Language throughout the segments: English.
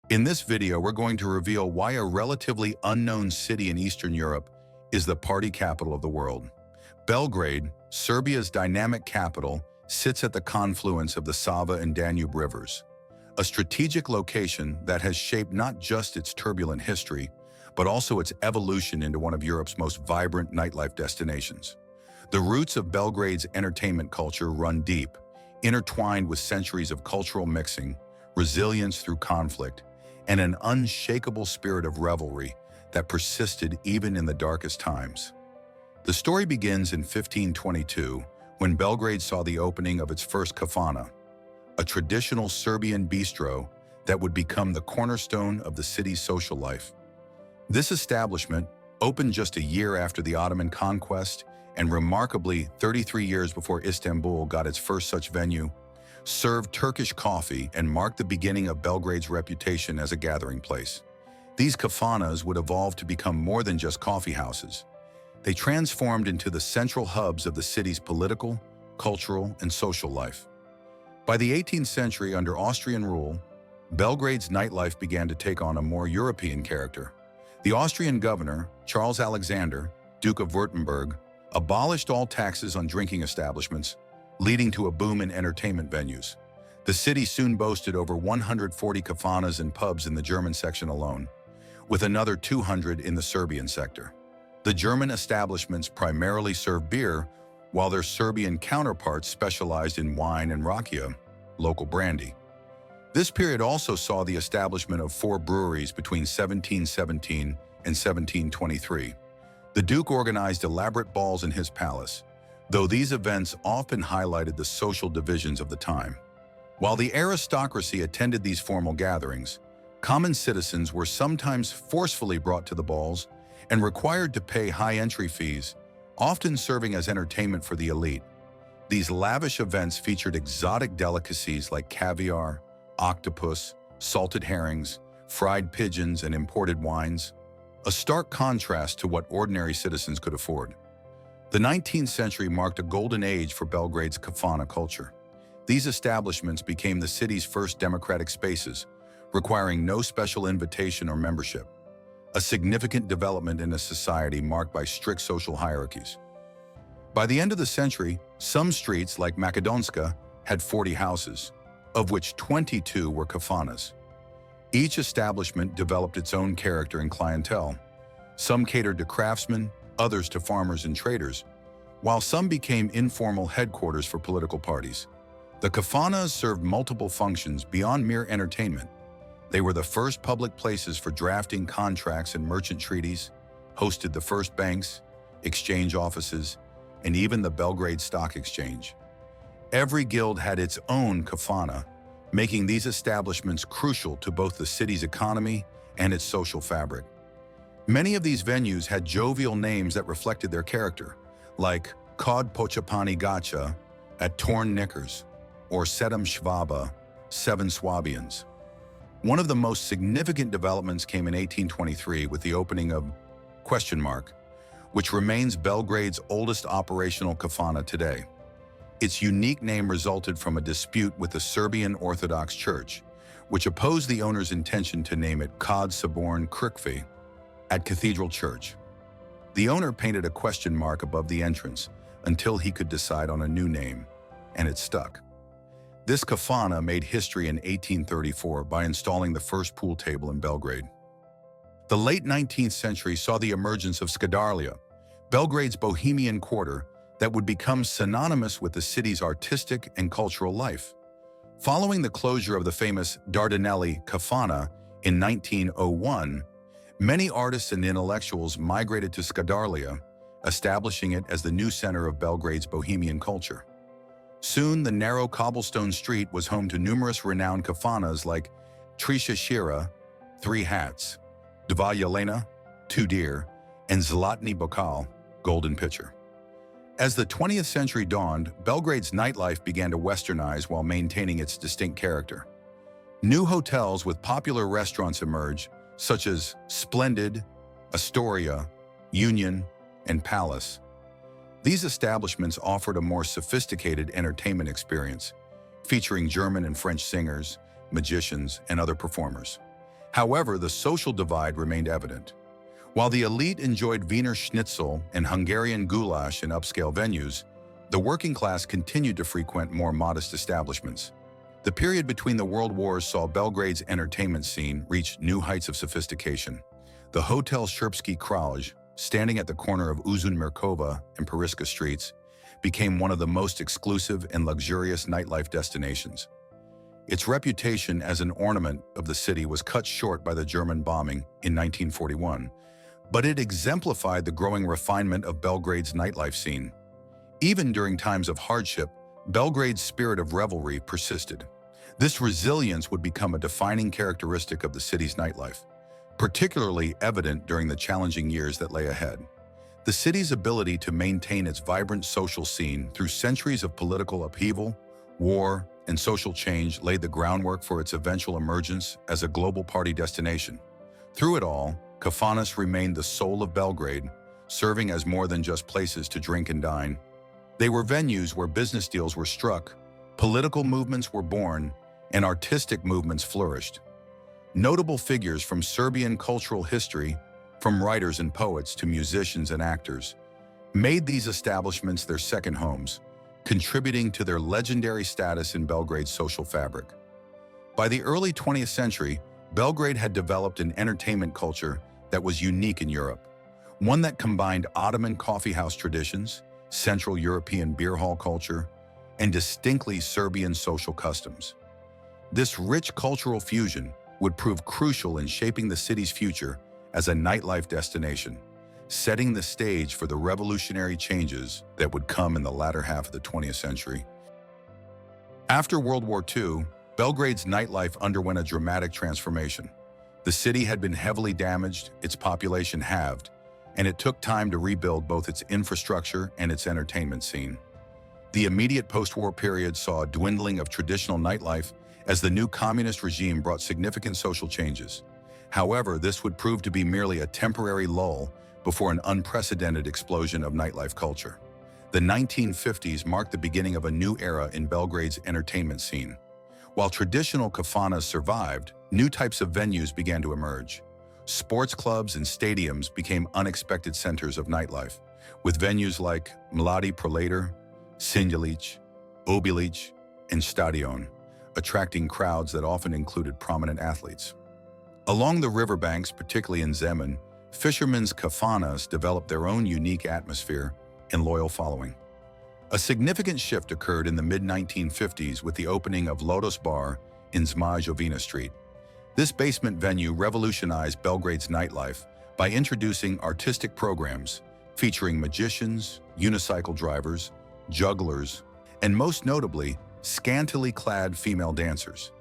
In this video, we're going to reveal why a relatively unknown city in Eastern Europe is the party capital of the world. Belgrade, Serbia's dynamic capital, sits at the confluence of the Sava and Danube rivers, a strategic location that has shaped not just its turbulent history, but also its evolution into one of Europe's most vibrant nightlife destinations. The roots of Belgrade's entertainment culture run deep, intertwined with centuries of cultural mixing, resilience through conflict, and an unshakable spirit of revelry that persisted even in the darkest times. The story begins in 1522, when Belgrade saw the opening of its first kafana, a traditional Serbian bistro that would become the cornerstone of the city's social life. This establishment, opened just a year after the Ottoman conquest and remarkably 33 years before Istanbul got its first such venue, served Turkish coffee and marked the beginning of Belgrade's reputation as a gathering place. These kafanas would evolve to become more than just coffee houses. They transformed into the central hubs of the city's political, cultural, and social life. By the 18th century, under Austrian rule, Belgrade's nightlife began to take on a more European character. The Austrian governor, Charles Alexander, Duke of Württemberg, abolished all taxes on drinking establishments, leading to a boom in entertainment venues. The city soon boasted over 140 kafanas and pubs in the German section alone, with another 200 in the Serbian sector. The German establishments primarily served beer, while their Serbian counterparts specialized in wine and rakia, local brandy. This period also saw the establishment of 4 breweries between 1717 and 1723. The Duke organized elaborate balls in his palace, though these events often highlighted the social divisions of the time. While the aristocracy attended these formal gatherings, common citizens were sometimes forcefully brought to the balls and required to pay high entry fees, often serving as entertainment for the elite. These lavish events featured exotic delicacies like caviar, octopus, salted herrings, fried pigeons, and imported wines, a stark contrast to what ordinary citizens could afford. The 19th century marked a golden age for Belgrade's kafana culture. These establishments became the city's first democratic spaces, requiring no special invitation or membership, a significant development in a society marked by strict social hierarchies. By the end of the century, some streets like Makedonska had 40 houses, of which 22 were kafanas. Each establishment developed its own character and clientele. Some catered to craftsmen, others to farmers and traders, while some became informal headquarters for political parties. The kafanas served multiple functions beyond mere entertainment. They were the first public places for drafting contracts and merchant treaties, hosted the first banks, exchange offices, and even the Belgrade Stock Exchange. Every guild had its own kafana, making these establishments crucial to both the city's economy and its social fabric. Many of these venues had jovial names that reflected their character, like Kod Pochapani Gacha at Torn Knickers, or Sedem Schwaba, 7 Swabians. One of the most significant developments came in 1823 with the opening of ? Which remains Belgrade's oldest operational kafana today. Its unique name resulted from a dispute with the Serbian Orthodox Church, which opposed the owner's intention to name it Kod Saborn Crkvi at Cathedral Church. The owner painted a question mark above the entrance until he could decide on a new name, and it stuck. This kafana made history in 1834 by installing the first pool table in Belgrade. The late 19th century saw the emergence of Skadarlia, Belgrade's Bohemian quarter that would become synonymous with the city's artistic and cultural life. Following the closure of the famous Dardanelli kafana in 1901, many artists and intellectuals migrated to Skadarlia, establishing it as the new center of Belgrade's Bohemian culture. Soon, the narrow cobblestone street was home to numerous renowned kafanas like Trisha Shira, 3 Hats, Dva Jelena, 2 Deer, and Zlatni Bokal, Golden Pitcher. As the 20th century dawned, Belgrade's nightlife began to westernize while maintaining its distinct character. New hotels with popular restaurants emerged, such as Splendid, Astoria, Union, and Palace. These establishments offered a more sophisticated entertainment experience, featuring German and French singers, magicians, and other performers. However, the social divide remained evident. While the elite enjoyed Wiener Schnitzel and Hungarian goulash in upscale venues, the working class continued to frequent more modest establishments. The period between the world wars saw Belgrade's entertainment scene reach new heights of sophistication. The Hotel Srpski Kralj, standing at the corner of Uzun Mirkova and Periska streets, became one of the most exclusive and luxurious nightlife destinations. Its reputation as an ornament of the city was cut short by the German bombing in 1941, but it exemplified the growing refinement of Belgrade's nightlife scene. Even during times of hardship, Belgrade's spirit of revelry persisted. This resilience would become a defining characteristic of the city's nightlife, particularly evident during the challenging years that lay ahead. The city's ability to maintain its vibrant social scene through centuries of political upheaval, war, and social change laid the groundwork for its eventual emergence as a global party destination. Through it all, kafanas remained the soul of Belgrade, serving as more than just places to drink and dine. They were venues where business deals were struck, political movements were born, and artistic movements flourished. Notable figures from Serbian cultural history, from writers and poets to musicians and actors, made these establishments their second homes, contributing to their legendary status in Belgrade's social fabric. By the early 20th century, Belgrade had developed an entertainment culture that was unique in Europe, one that combined Ottoman coffeehouse traditions, Central European beer hall culture, and distinctly Serbian social customs. This rich cultural fusion would prove crucial in shaping the city's future as a nightlife destination, setting the stage for the revolutionary changes that would come in the latter half of the 20th century. After World War II, Belgrade's nightlife underwent a dramatic transformation. The city had been heavily damaged, its population halved, and it took time to rebuild both its infrastructure and its entertainment scene. The immediate post-war period saw a dwindling of traditional nightlife as the new communist regime brought significant social changes. However, this would prove to be merely a temporary lull before an unprecedented explosion of nightlife culture. The 1950s marked the beginning of a new era in Belgrade's entertainment scene. While traditional kafanas survived, new types of venues began to emerge. Sports clubs and stadiums became unexpected centers of nightlife, with venues like Mladi Prolator, Sinjelic, Obilic, and Stadion, attracting crowds that often included prominent athletes. Along the riverbanks, particularly in Zemun, fishermen's kafanas developed their own unique atmosphere and loyal following. A significant shift occurred in the mid-1950s with the opening of Lotus Bar in Zmaj Street. This basement venue revolutionized Belgrade's nightlife by introducing artistic programs featuring magicians, unicycle drivers, jugglers, and most notably, scantily clad female dancers.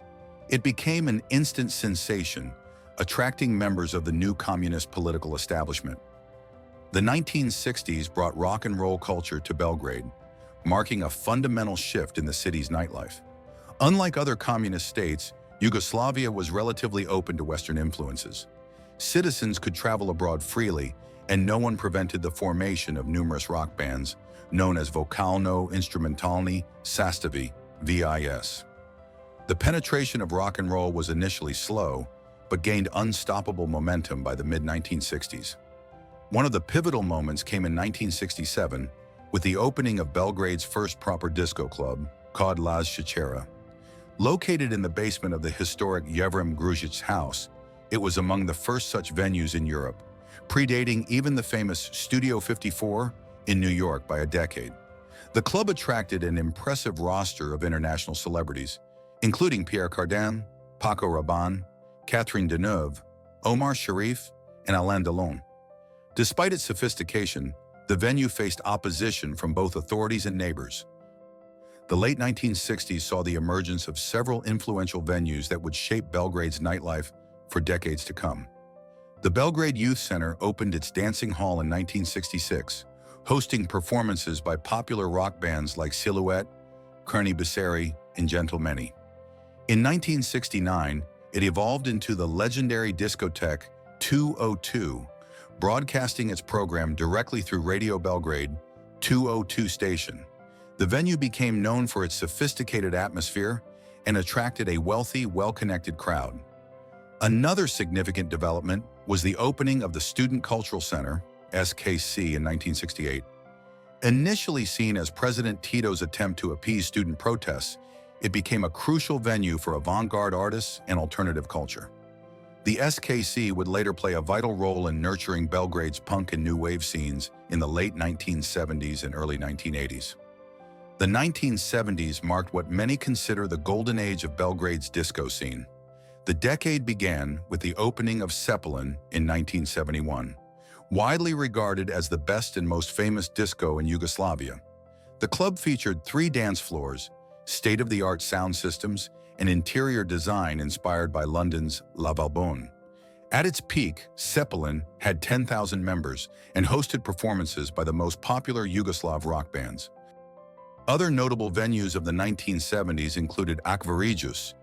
It became an instant sensation, attracting members of the new communist political establishment. The 1960s brought rock and roll culture to Belgrade, marking a fundamental shift in the city's nightlife. Unlike other communist states, Yugoslavia was relatively open to Western influences. Citizens could travel abroad freely, and no one prevented the formation of numerous rock bands, known as Vokalno Instrumentalni Sastavi, VIS. The penetration of rock and roll was initially slow, but gained unstoppable momentum by the mid-1960s. One of the pivotal moments came in 1967 with the opening of Belgrade's first proper disco club, called Las Shachera. Located in the basement of the historic Yevrim Gruzic's house, it was among the first such venues in Europe, predating even the famous Studio 54 in New York by a decade. The club attracted an impressive roster of international celebrities, including Pierre Cardin, Paco Rabanne, Catherine Deneuve, Omar Sharif, and Alain Delon. Despite its sophistication, the venue faced opposition from both authorities and neighbors. The late 1960s saw the emergence of several influential venues that would shape Belgrade's nightlife for decades to come. The Belgrade Youth Center opened its dancing hall in 1966, hosting performances by popular rock bands like Silhouette, Crni Biseri, and Gentlemani. In 1969, it evolved into the legendary discotheque 202, broadcasting its program directly through Radio Belgrade 202 station. The venue became known for its sophisticated atmosphere and attracted a wealthy, well-connected crowd. Another significant development was the opening of the Student Cultural Center, SKC, in 1968. Initially seen as President Tito's attempt to appease student protests, it became a crucial venue for avant-garde artists and alternative culture. The SKC would later play a vital role in nurturing Belgrade's punk and new wave scenes in the late 1970s and early 1980s. The 1970s marked what many consider the golden age of Belgrade's disco scene. The decade began with the opening of Zeppelin in 1971, widely regarded as the best and most famous disco in Yugoslavia. The club featured 3 dance floors, state-of-the-art sound systems, and interior design inspired by London's La Valbonne. At its peak, Zeppelin had 10,000 members and hosted performances by the most popular Yugoslav rock bands. Other notable venues of the 1970s included Akvarijus,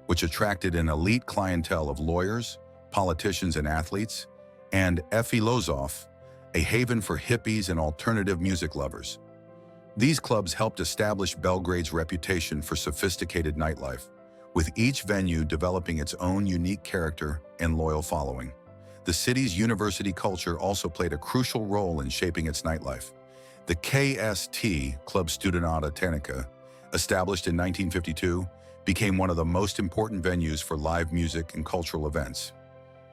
which attracted an elite clientele of lawyers, politicians, and athletes, and Efi Lozov, a haven for hippies and alternative music lovers. These clubs helped establish Belgrade's reputation for sophisticated nightlife, with each venue developing its own unique character and loyal following. The city's university culture also played a crucial role in shaping its nightlife. The KST, Club Studenata Tehnika, established in 1952, became one of the most important venues for live music and cultural events.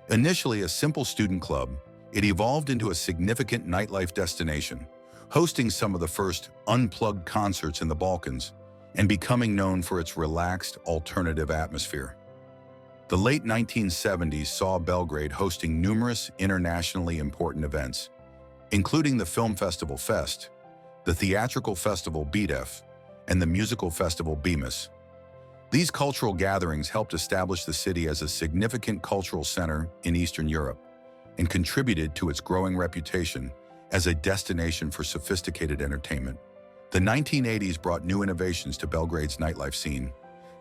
Initially a simple student club, it evolved into a significant nightlife destination, hosting some of the first unplugged concerts in the Balkans and becoming known for its relaxed, alternative atmosphere. The late 1970s saw Belgrade hosting numerous internationally important events, including the film festival Fest, the theatrical festival BDEF, and the musical festival Bemis. These cultural gatherings helped establish the city as a significant cultural center in Eastern Europe and contributed to its growing reputation as a destination for sophisticated entertainment. The 1980s brought new innovations to Belgrade's nightlife scene.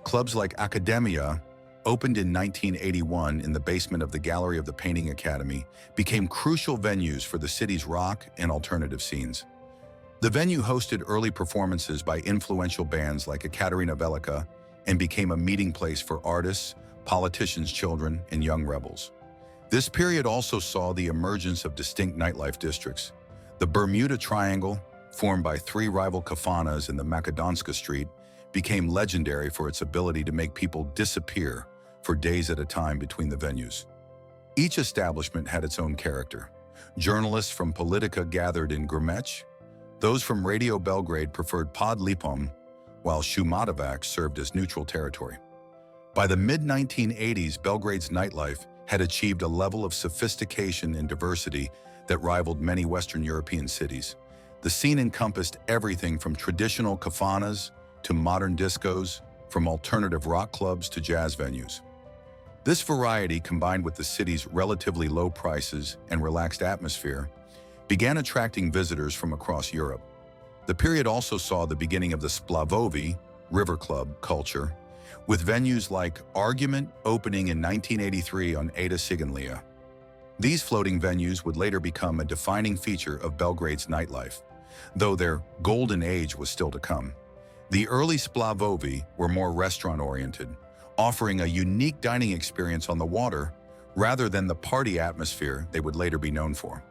Clubs like Academia, opened in 1981 in the basement of the Gallery of the Painting Academy, became crucial venues for the city's rock and alternative scenes. The venue hosted early performances by influential bands like Ekaterina Velika and became a meeting place for artists, politicians' children, and young rebels. This period also saw the emergence of distinct nightlife districts. The Bermuda Triangle, formed by 3 rival kafanas in the Makedonska Street, became legendary for its ability to make people disappear for days at a time between the venues. Each establishment had its own character. Journalists from Politica gathered in Grmech. Those from Radio Belgrade preferred Pod Lipom, while Šumadavac served as neutral territory. By the mid-1980s, Belgrade's nightlife had achieved a level of sophistication and diversity that rivaled many Western European cities. The scene encompassed everything from traditional kafanas to modern discos, from alternative rock clubs to jazz venues. This variety, combined with the city's relatively low prices and relaxed atmosphere, began attracting visitors from across Europe. The period also saw the beginning of the splavovi, river club, culture, with venues like Argument opening in 1983 on Ada Ciganlia. These floating venues would later become a defining feature of Belgrade's nightlife, though their golden age was still to come. The early splavovi were more restaurant-oriented, offering a unique dining experience on the water rather than the party atmosphere they would later be known for.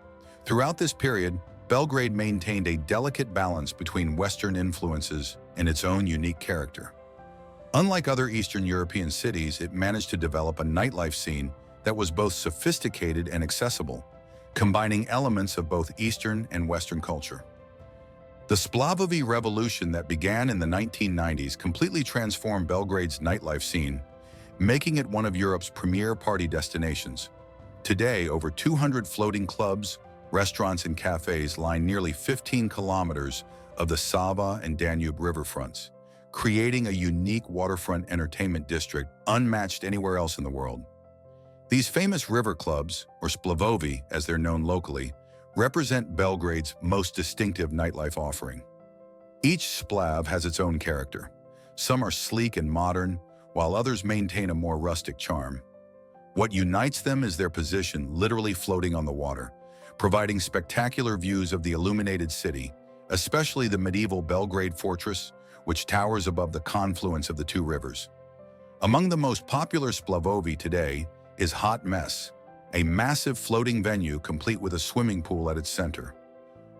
Throughout this period, Belgrade maintained a delicate balance between Western influences and its own unique character. Unlike other Eastern European cities, it managed to develop a nightlife scene that was both sophisticated and accessible, combining elements of both Eastern and Western culture. The splavovi revolution that began in the 1990s completely transformed Belgrade's nightlife scene, making it one of Europe's premier party destinations. Today, over 200 floating clubs, restaurants, and cafes line nearly 15 kilometers of the Sava and Danube riverfronts, creating a unique waterfront entertainment district unmatched anywhere else in the world. These famous river clubs, or splavovi as they're known locally, represent Belgrade's most distinctive nightlife offering. Each splav has its own character. Some are sleek and modern, while others maintain a more rustic charm. What unites them is their position literally floating on the water, providing spectacular views of the illuminated city, especially the medieval Belgrade fortress, which towers above the confluence of the 2 rivers. Among the most popular splavovi today is Hot Mess, a massive floating venue complete with a swimming pool at its center.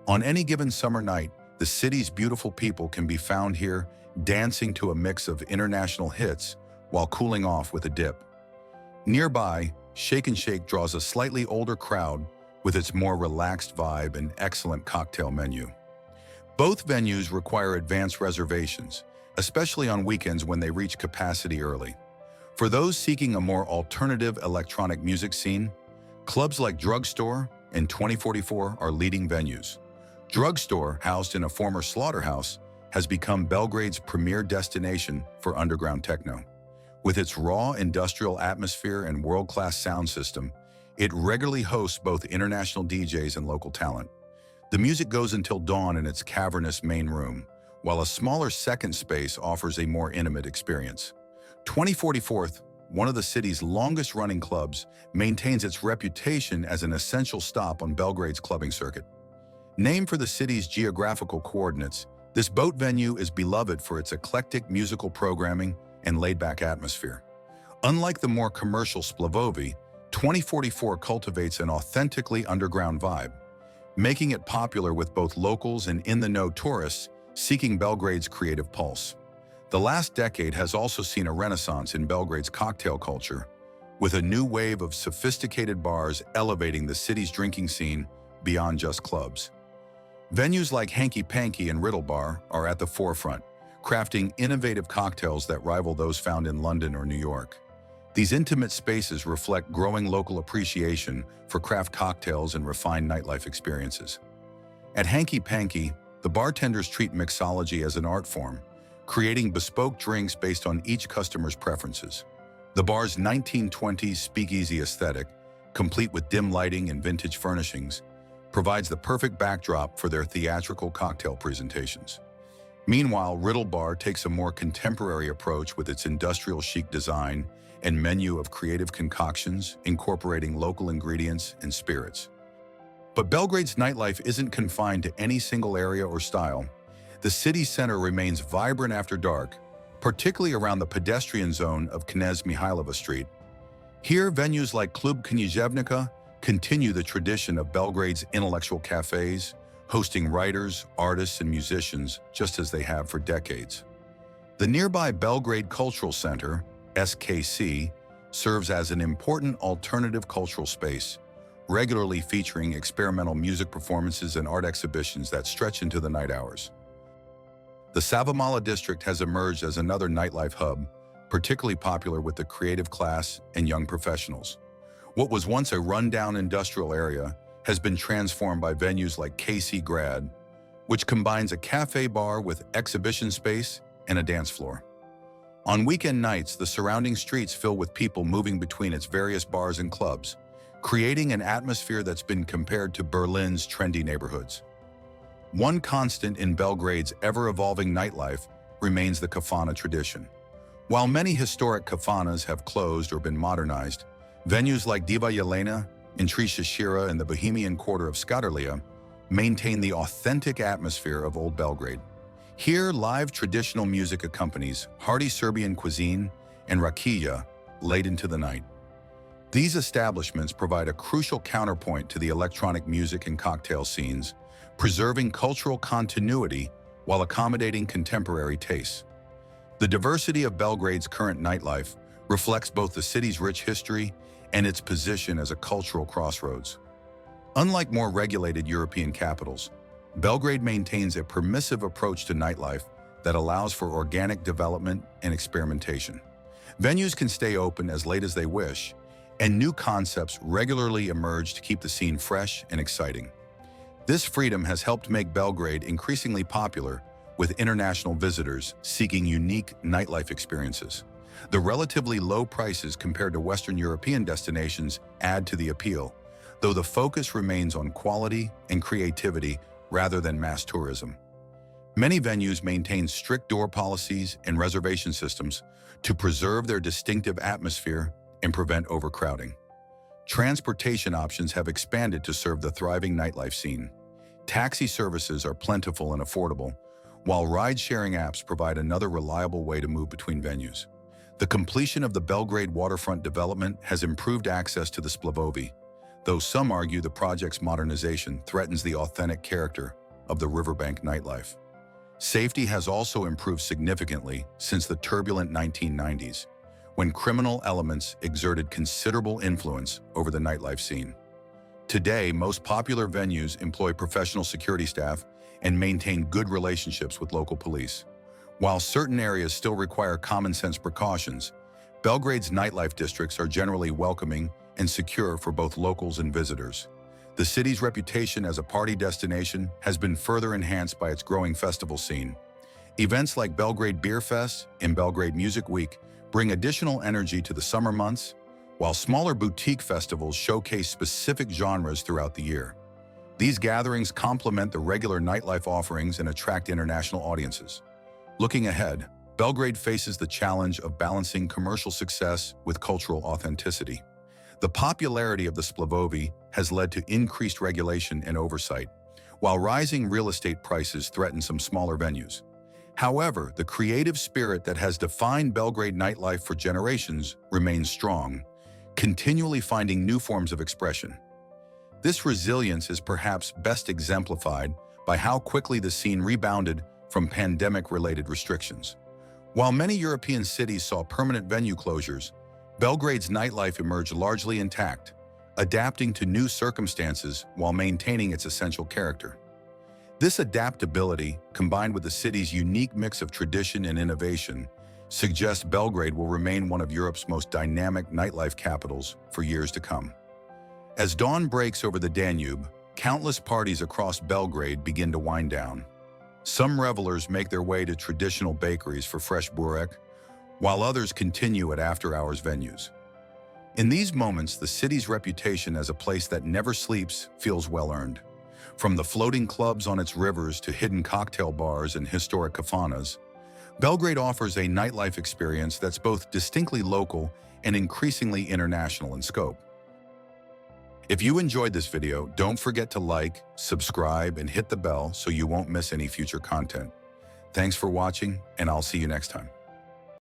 On any given summer night, the city's beautiful people can be found here dancing to a mix of international hits while cooling off with a dip. Nearby, Shake and Shake draws a slightly older crowd with its more relaxed vibe and excellent cocktail menu. Both venues require advanced reservations, especially on weekends when they reach capacity early. For those seeking a more alternative electronic music scene, clubs like Drugstore and 2044 are leading venues. Drugstore, housed in a former slaughterhouse, has become Belgrade's premier destination for underground techno. With its raw industrial atmosphere and world-class sound system, it regularly hosts both international DJs and local talent. The music goes until dawn in its cavernous main room, while a smaller second space offers a more intimate experience. 2044, one of the city's longest-running clubs, maintains its reputation as an essential stop on Belgrade's clubbing circuit. Named for the city's geographical coordinates, this boat venue is beloved for its eclectic musical programming and laid-back atmosphere. Unlike the more commercial Splavovi, 2044 cultivates an authentically underground vibe, making it popular with both locals and in-the-know tourists seeking Belgrade's creative pulse. The last decade has also seen a renaissance in Belgrade's cocktail culture, with a new wave of sophisticated bars elevating the city's drinking scene beyond just clubs. Venues like Hanky Panky and Riddle Bar are at the forefront, crafting innovative cocktails that rival those found in London or New York. These intimate spaces reflect growing local appreciation for craft cocktails and refined nightlife experiences. At Hanky Panky, the bartenders treat mixology as an art form, creating bespoke drinks based on each customer's preferences. The bar's 1920s speakeasy aesthetic, complete with dim lighting and vintage furnishings, provides the perfect backdrop for their theatrical cocktail presentations. Meanwhile, Riddle Bar takes a more contemporary approach with its industrial chic design and menu of creative concoctions incorporating local ingredients and spirits. But Belgrade's nightlife isn't confined to any single area or style. The city center remains vibrant after dark, particularly around the pedestrian zone of Knez Mihailova Street. Here, venues like Klub Književnika continue the tradition of Belgrade's intellectual cafes, hosting writers, artists, and musicians just as they have for decades. The nearby Belgrade Cultural Center, SKC, serves as an important alternative cultural space, regularly featuring experimental music performances and art exhibitions that stretch into the night hours. The Savamala district has emerged as another nightlife hub, particularly popular with the creative class and young professionals. What was once a rundown industrial area has been transformed by venues like KC Grad, which combines a cafe bar with exhibition space and a dance floor. On weekend nights, the surrounding streets fill with people moving between its various bars and clubs, creating an atmosphere that's been compared to Berlin's trendy neighborhoods. One constant in Belgrade's ever-evolving nightlife remains the kafana tradition. While many historic kafanas have closed or been modernized, venues like Diva Jelena, Intrisha Shira, and the Bohemian quarter of Skadarlia maintain the authentic atmosphere of Old Belgrade. Here, live traditional music accompanies hearty Serbian cuisine and rakia late into the night. These establishments provide a crucial counterpoint to the electronic music and cocktail scenes, preserving cultural continuity while accommodating contemporary tastes. The diversity of Belgrade's current nightlife reflects both the city's rich history and its position as a cultural crossroads. Unlike more regulated European capitals, Belgrade maintains a permissive approach to nightlife that allows for organic development and experimentation. Venues can stay open as late as they wish, and new concepts regularly emerge to keep the scene fresh and exciting. This freedom has helped make Belgrade increasingly popular with international visitors seeking unique nightlife experiences. The relatively low prices compared to Western European destinations add to the appeal, though the focus remains on quality and creativity rather than mass tourism. Many venues maintain strict door policies and reservation systems to preserve their distinctive atmosphere and prevent overcrowding. Transportation options have expanded to serve the thriving nightlife scene. Taxi services are plentiful and affordable, while ride-sharing apps provide another reliable way to move between venues. The completion of the Belgrade waterfront development has improved access to the splavovi, though some argue the project's modernization threatens the authentic character of the riverbank nightlife. Safety has also improved significantly since the turbulent 1990s, when criminal elements exerted considerable influence over the nightlife scene. Today, most popular venues employ professional security staff and maintain good relationships with local police. While certain areas still require common-sense precautions, Belgrade's nightlife districts are generally welcoming and secure for both locals and visitors. The city's reputation as a party destination has been further enhanced by its growing festival scene. Events like Belgrade Beer Fest and Belgrade Music Week bring additional energy to the summer months, while smaller boutique festivals showcase specific genres throughout the year. These gatherings complement the regular nightlife offerings and attract international audiences. Looking ahead, Belgrade faces the challenge of balancing commercial success with cultural authenticity. The popularity of the splavovi has led to increased regulation and oversight, while rising real estate prices threaten some smaller venues. However, the creative spirit that has defined Belgrade nightlife for generations remains strong, continually finding new forms of expression. This resilience is perhaps best exemplified by how quickly the scene rebounded from pandemic-related restrictions. While many European cities saw permanent venue closures, Belgrade's nightlife emerged largely intact, adapting to new circumstances while maintaining its essential character. This adaptability, combined with the city's unique mix of tradition and innovation, suggests Belgrade will remain one of Europe's most dynamic nightlife capitals for years to come. As dawn breaks over the Danube, countless parties across Belgrade begin to wind down. Some revelers make their way to traditional bakeries for fresh burek, while others continue at after-hours venues. In these moments, the city's reputation as a place that never sleeps feels well-earned. From the floating clubs on its rivers to hidden cocktail bars and historic kafanas, Belgrade offers a nightlife experience that's both distinctly local and increasingly international in scope. If you enjoyed this video, don't forget to like, subscribe, and hit the bell so you won't miss any future content. Thanks for watching, and I'll see you next time.